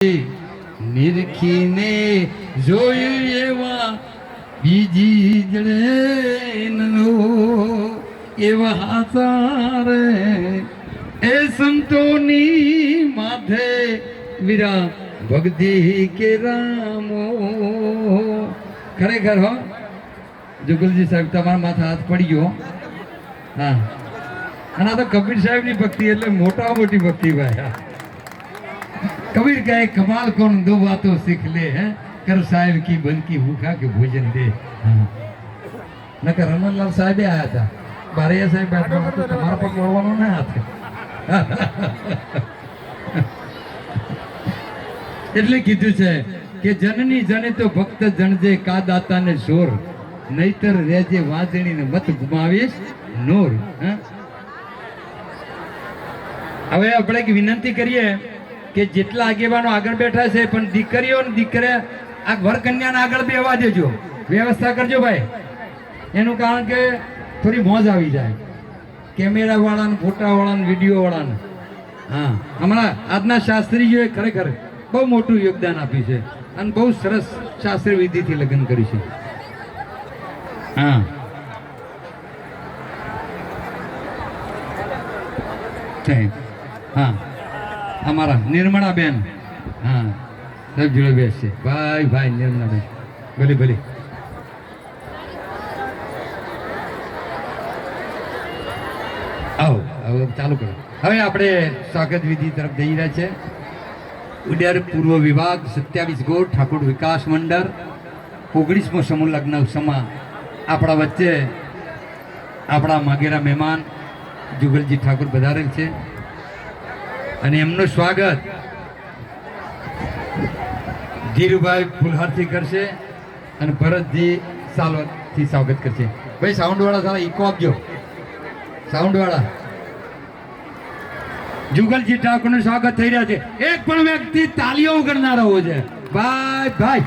નિરખીને જોયું એવા બીજી જડે એવા હાથા રે એ સંતોની માથે વીરા ભક્તિ કે રામો. ખરેખર હો જુગલજી સાહેબ તમારા માથે હાથ પડી ગયો. હા, અને આ તો કબીર સાહેબની ભક્તિ એટલે મોટા મોટી ભક્તિ ભાઈ. कबीर का एक कमाल कौन दो बातों सीख ले है कर साहिब की बन की भूखा के भोजन दे. नकर रमनलाल साहिब आया था बारैया साहिब बैठा तो तुम्हारा पर बोलवानो ना हाथ એટલે કીધું છે કે જનની જને તો ભક્ત જણજે કા દાતા ને જોર નહીતર રેજે વાજણી ને મત ગુમાવીશ નોર. હવે આપણે એક વિનંતી કરીએ કે જેટલા આગેવાનો આગળ બેઠા છે પણ દીકરીઓ ને દીકરા આ વરકન્યાને આગળ બેવા દેજો, વ્યવસ્થા કરજો ભાઈ. એનું કારણ કે થોડી મોજ આવી જાય કેમેરા વાળાને, ફોટા વાળાને, વિડીયો વાળાને. હા, હમણાં આજના શાસ્ત્રીઓએ ખરેખર બહુ મોટું યોગદાન આપ્યું છે અને બહુ સરસ શાસ્ત્રીય વિધિથી લગ્ન કર્યું છે. હા, हमारा निर्मला बेन. हाँ, सब जुड़े बेस से भाई भाई निर्मला बेन भले भले. आओ હવે ચાલુ કરો. હવે આપણે સ્વાગત વિધિ તરફ જઈ રહ્યા છે. ઉડેર પૂર્વ વિભાગ 27 ગોળ ઠાકોર વિકાસ મંડળ 19મો સમૂહ લગ્ન ઉત્સવમાં આપણા વચ્ચે આપણા માગેરા મહેમાન જુગલજી ઠાકોર પધારેલ છે અને એમનું સ્વાગત ધીરુભાઈ ફુલહારથી કરશે અને ભરતજી સાલવતથી સ્વાગત કરશે. ભાઈ સાઉન્ડ વાળા સારા ઇકો આપજો. સાઉન્ડ વાળા જુગલજી ઠાકોરનું સ્વાગત થઈ રહ્યા છે. એક પણ વ્યક્તિ તાલીઓ વગર ના રહો છે ભાઈ ભાઈ.